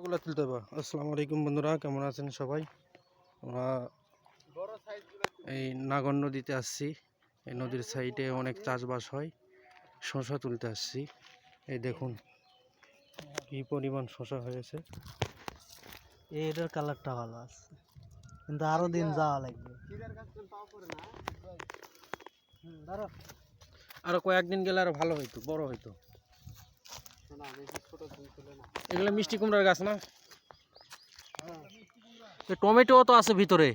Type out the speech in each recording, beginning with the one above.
গুলা তুলতে হবে। আসসালামু আলাইকুম বন্ধুরা, কেমন আছেন সবাই? আমরা এই নাগর নদীতে আসছি। এই নদীর সাইডে অনেক চাষবাস হয়, শসা তুলতে আসছি। এই দেখুন কি পরিমাণ শসা হয়েছে। এটার কালারটা ভালো আছে, কিন্তু আরো দিন যাওয়া লাগবে। আরো কয়েকদিন গেলে আরো ভালো হইতো, বড় হইতো। এগুলো মিষ্টি কুমড়ার গাছ না? টমেটো তো আছে ভিতরে।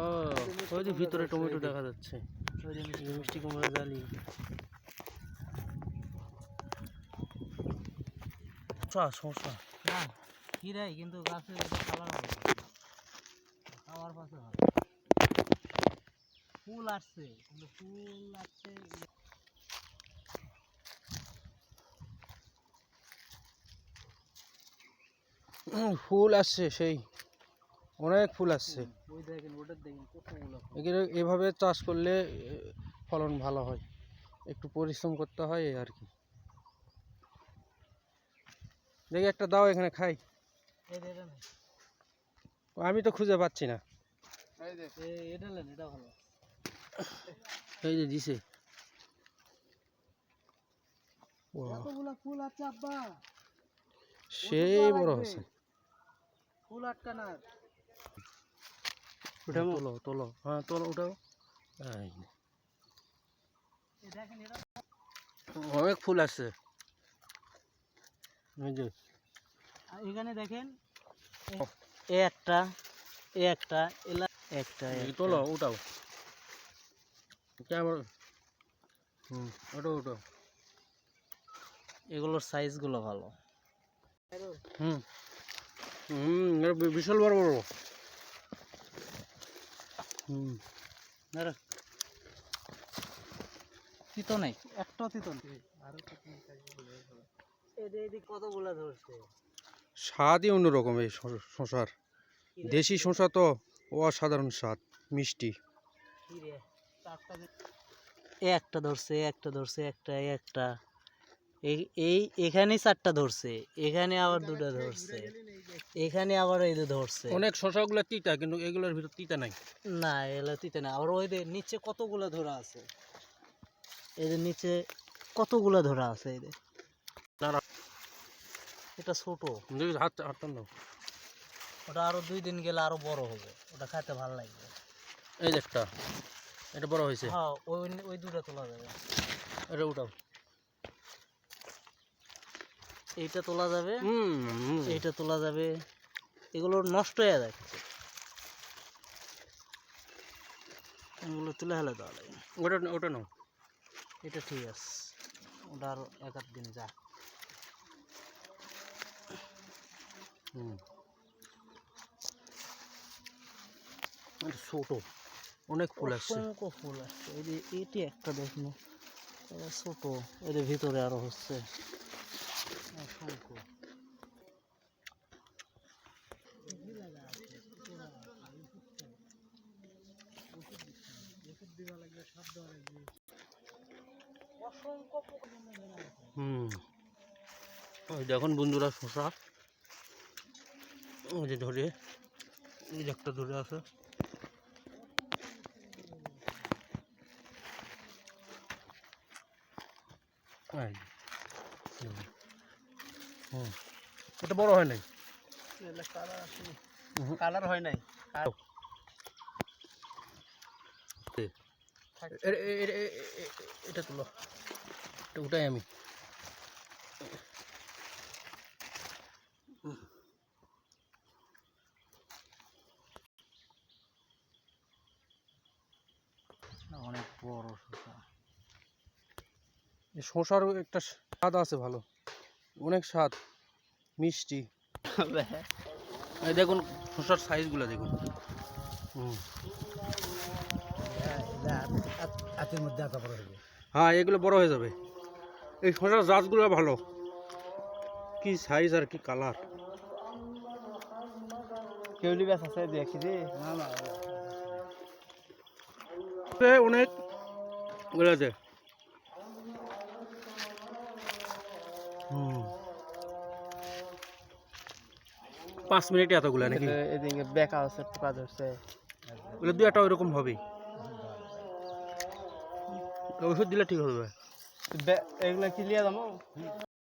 ও, ওই যে ভিতরে টমেটো দেখা যাচ্ছে, মিষ্টি কুমড়ার জালি। শসা না কিরাই, কিন্তু গাছের কালার ভালো, খাওয়ার পাশে ভালো। ফুল আসছে, কিন্তু ফুল আসছে। ফুল আসছে, সেই অনেক ফুল আসছে। ওই দেখেন, ওটার দেখেন কতগুলো। এগুলো এভাবে চাষ করলে ফলন ভালো হয়, একটু পরিশ্রম করতে হয় এই আর কি। দেখি একটা দাও, এখানে খাই। আমি তো খুঁজে পাচ্ছি না। এটা ভালো। এই যে দিছে, কতগুলো ফুল আছে আব্বা, সেই বড় হচ্ছে। ফুল আটকানা। তোলো তোলো, হ্যাঁ তোলো, উঠাও। অনেক ফুল আছে। এখানে দেখেন, একটা একটা এলা একটা তোলো, উঠাও। কেমন? ওটাও উঠাও। এগুলোর সাইজ গুলো ভালো। বিশাল বড় বড়। তিতো নেই, একটা তিতো নেই। কতগুলা ধরছে। স্বাদই অন্যরকম এই শসার। দেশি শসা তো অসাধারণ স্বাদ, মিষ্টি। একটা ধরছে, একটা ধরছে, একটা একটা এই এখানে চারটা ধরছে, এখানে আবার দুটা ধরছে, এখানে আবার এই ধরছে। অনেক শসাগুলো তিতা, কিন্তু এগুলোর ভিতর তিতা নাই। না, এগুলো তিতা না। আবার ওই নিচে কতগুলো ধরা আছে, এদের নিচে কতগুলো ধরা আছে। এদের এটা ছোট, হাতটা নাও। ওটা আরো 2 দিন গেলে আরো বড় হবে, ওটা খাইতে ভালো লাগবে। এই যে একটা, এটা বড় হয়েছে। হ্যাঁ, ওই দুটা তোলা যাবে। এটা উঠাও। এইটা তোলা যাবে, এইটা তোলা যাবে। এগুলো নষ্ট হয়ে যাচ্ছে, এগুলো তুলে হেলে দেওয়া লাগে। ওটা নাও। এটা ঠিক আছে, ওটা আরো 1-8 দিন যা। ছোট, অনেক ফুল আসছে। অসংখ্য ফুল আসছে। এই যে এটি একটা দেখুন, ছোট, এর ভিতরে আরো হচ্ছে অসংখ্য। ওই দেখুন বন্ধুরা, শসা ওই যে ধরে, এই যে একটা ধরে আছে। এটা বড় হয় নাই, কালার হয় নাই। এটা তুলো, এটা উঠাই আমি। অনেক বড় শসা। শসার একটা স্বাদ আছে ভালো, অনেক স্বাদ, মিষ্টি। এই দেখুন শসার সাইজগুলো দেখুন। হাতের মধ্যে আটা বড় হবে। হ্যাঁ, এগুলো বড় হয়ে যাবে। এই শসার জাতগুলো ভালো, কি সাইজ আর কি কালার। কেউলি গাছ আছে দেখি রে। না না, অনেক আছে। 5 মিনিটে এতগুলো নাকি? এদিকে বেকা আছে, পোকা ধরছে। ওগুলো দু একটা ওইরকম হবে, ওষুধ দিলে ঠিক হবে। এগুলা কি লিয়ে যাবো?